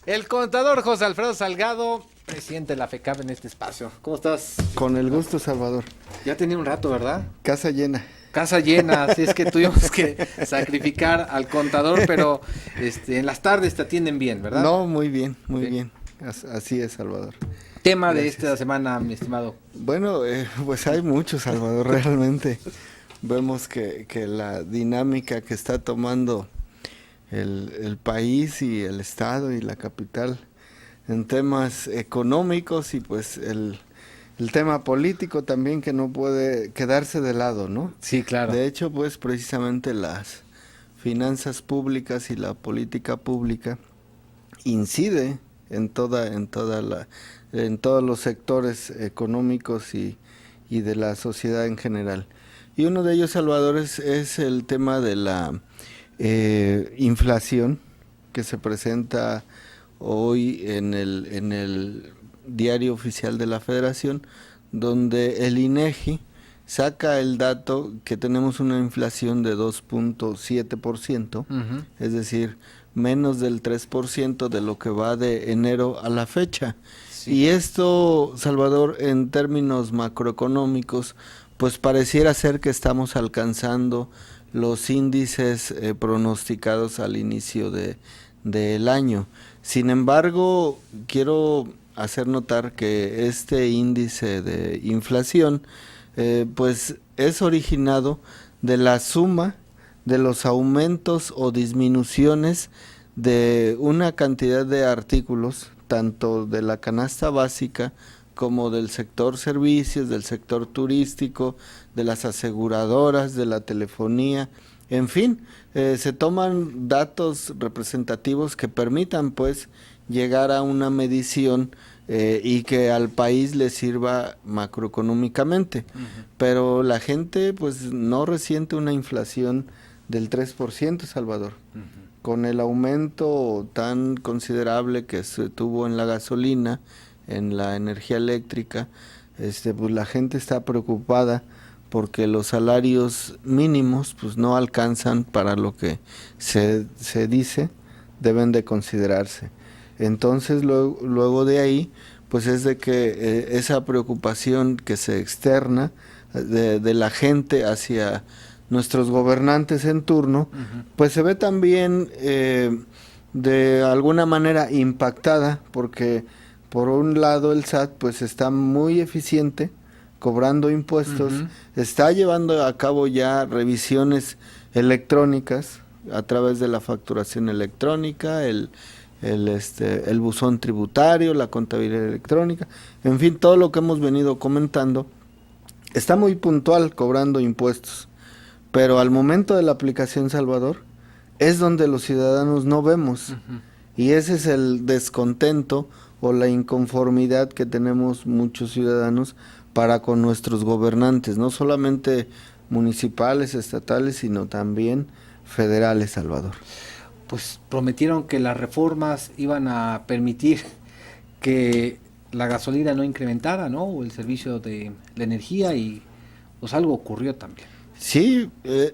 El contador José Alfredo Salgado, presidente de la FECAP en este espacio. ¿Cómo estás? Con el gusto, Salvador. Ya tenía un rato, ¿verdad? Casa llena. Casa llena, así es que tuvimos que sacrificar al contador, pero en las tardes te atienden bien, ¿verdad? No, muy bien, muy Sí. bien. Así es, Salvador. Tema de Gracias. esta semana, mi estimado. Bueno, pues hay mucho, Salvador, realmente. Vemos que la dinámica que está tomando el país y el estado y la capital en temas económicos y pues el tema político también que no puede quedarse de lado, ¿no? Sí, claro. De hecho, pues precisamente las finanzas públicas y la política pública incide en todos los sectores económicos y de la sociedad en general. Y uno de ellos, Salvador, es el tema de la inflación que se presenta hoy en el diario oficial de la Federación, donde el INEGI saca el dato que tenemos una inflación de 2.7%, Ujú. es decir, menos del 3% de lo que va de enero a la fecha. Sí. Y esto, Salvador, en términos macroeconómicos, pues pareciera ser que estamos alcanzando los índices pronosticados al inicio del año. Sin embargo, quiero hacer notar que este índice de inflación pues es originado de la suma de los aumentos o disminuciones de una cantidad de artículos, tanto de la canasta básica como del sector servicios, del sector turístico, de las aseguradoras, de la telefonía, en fin, se toman datos representativos que permitan pues llegar a una medición y que al país le sirva macroeconómicamente. Ujú. Pero la gente pues no resiente una inflación del 3%, Salvador. Ujú. Con el aumento tan considerable que se tuvo en la gasolina, en la energía eléctrica, pues la gente está preocupada porque los salarios mínimos pues no alcanzan para lo que se dice deben de considerarse. Entonces luego de ahí pues es de que esa preocupación que se externa de la gente hacia nuestros gobernantes en turno, Ujú. pues se ve también de alguna manera impactada porque por un lado el SAT pues está muy eficiente cobrando impuestos, Ujú. está llevando a cabo ya revisiones electrónicas a través de la facturación electrónica, el buzón tributario, la contabilidad electrónica, en fin, todo lo que hemos venido comentando, está muy puntual cobrando impuestos. Pero al momento de la aplicación, Salvador, es donde los ciudadanos no vemos. Ujú. Y ese es el descontento o la inconformidad que tenemos muchos ciudadanos para con nuestros gobernantes, no solamente municipales, estatales, sino también federales, Salvador. Pues prometieron que las reformas iban a permitir que la gasolina no incrementara, ¿no? O el servicio de la energía y pues algo ocurrió también. Sí,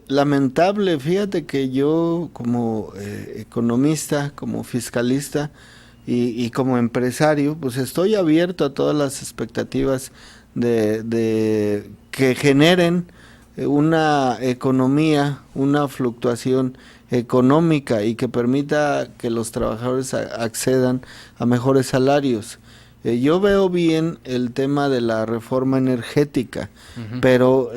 lamentable, fíjate que yo como economista, como fiscalista y como empresario, pues estoy abierto a todas las expectativas de que generen una economía, una fluctuación económica y que permita que los trabajadores accedan a mejores salarios. Yo veo bien el tema de la reforma energética, Ujú. pero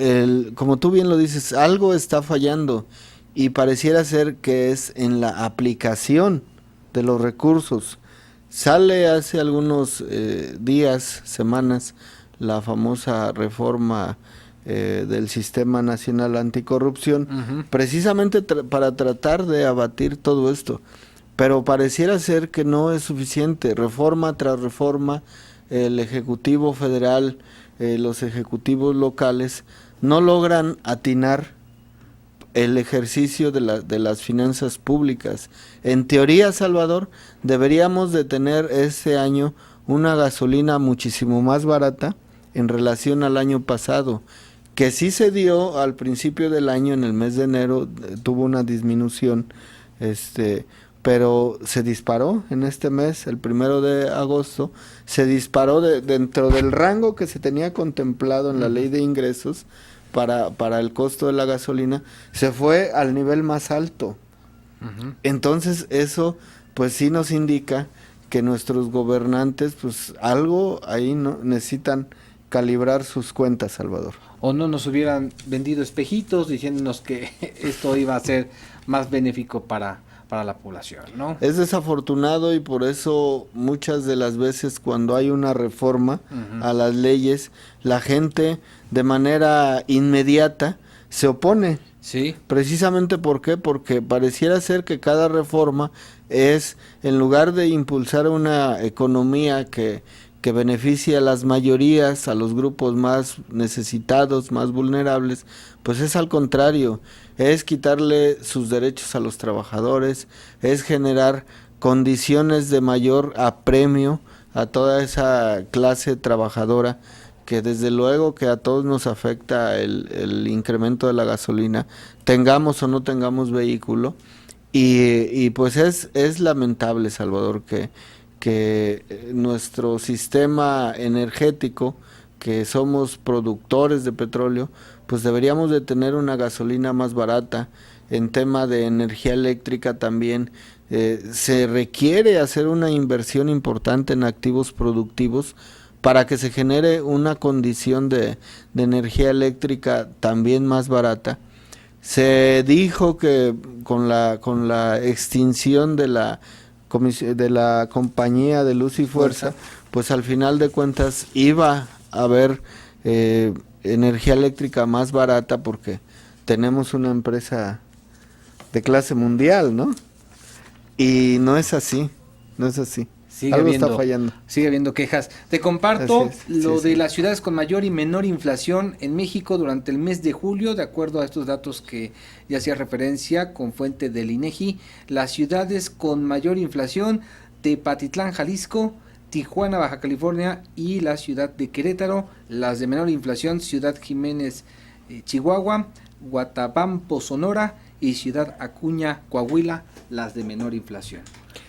como tú bien lo dices, algo está fallando y pareciera ser que es en la aplicación de los recursos. Sale hace algunos días, semanas, la famosa reforma del Sistema Nacional Anticorrupción, Ujú. precisamente para tratar de abatir todo esto. Pero pareciera ser que no es suficiente. Reforma tras reforma, el Ejecutivo Federal, los ejecutivos locales, no logran atinar el ejercicio de las finanzas públicas. En teoría, Salvador, deberíamos de tener este año una gasolina muchísimo más barata en relación al año pasado, que sí se dio al principio del año, en el mes de enero, tuvo una disminución, este, pero se disparó en este mes, el 1 de agosto, se disparó dentro del rango que se tenía contemplado en la ley de ingresos para el costo de la gasolina, se fue al nivel más alto. Entonces eso pues sí nos indica que nuestros gobernantes pues algo ahí no necesitan calibrar sus cuentas, Salvador. O no nos hubieran vendido espejitos diciéndonos que esto iba a ser más benéfico para la población, ¿no? Es desafortunado y por eso muchas de las veces cuando hay una reforma a las leyes, la gente de manera inmediata se opone. Sí. Precisamente ¿por qué? Porque pareciera ser que cada reforma es, en lugar de impulsar una economía que beneficie a las mayorías, a los grupos más necesitados, más vulnerables, pues es al contrario, es quitarle sus derechos a los trabajadores, es generar condiciones de mayor apremio a toda esa clase trabajadora, que desde luego que a todos nos afecta el incremento de la gasolina, tengamos o no tengamos vehículo, y pues es lamentable, Salvador, que nuestro sistema energético, que somos productores de petróleo, pues deberíamos de tener una gasolina más barata. En tema de energía eléctrica también se requiere hacer una inversión importante en activos productivos para que se genere una condición de energía eléctrica también más barata. Se dijo que con la extinción de la compañía de Luz y Fuerza, pues al final de cuentas iba a haber energía eléctrica más barata porque tenemos una empresa de clase mundial, ¿no? Y no es así, no es así. Algo está fallando. Sigue habiendo quejas. Te comparto lo sí. de las ciudades con mayor y menor inflación en México durante el mes de julio, de acuerdo a estos datos que ya hacía referencia con fuente del INEGI. Las ciudades con mayor inflación: Tepatitlán, Jalisco; Tijuana, Baja California; y la ciudad de Querétaro. Las de menor inflación: Ciudad Jiménez, Chihuahua; Guatabampo, Sonora; y Ciudad Acuña, Coahuila, las de menor inflación.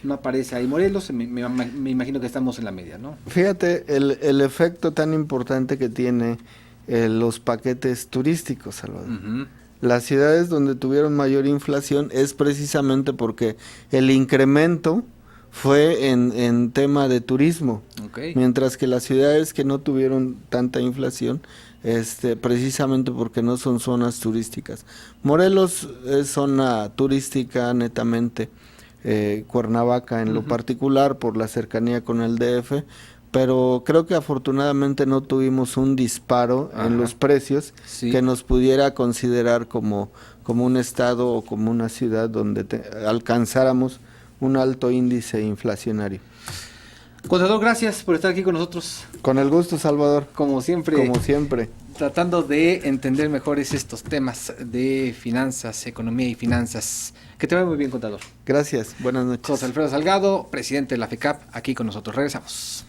No aparece ahí Morelos, me imagino que estamos en la media, ¿no? Fíjate el efecto tan importante que tiene los paquetes turísticos, Salvador. Las ciudades donde tuvieron mayor inflación es precisamente porque el incremento fue en tema de turismo, mientras que las ciudades que no tuvieron tanta inflación, precisamente porque no son zonas turísticas. Morelos es zona turística netamente, Cuernavaca en lo particular por la cercanía con el DF, pero creo que afortunadamente no tuvimos un disparo en los precios que nos pudiera considerar como un estado o como una ciudad donde alcanzáramos un alto índice inflacionario. Contador, gracias por estar aquí con nosotros. Con el gusto, Salvador. Como siempre. Tratando de entender mejor estos temas de finanzas, economía y finanzas. Que te vaya muy bien, contador. Gracias, buenas noches. José Alfredo Salgado, presidente de la FECAP, aquí con nosotros. Regresamos.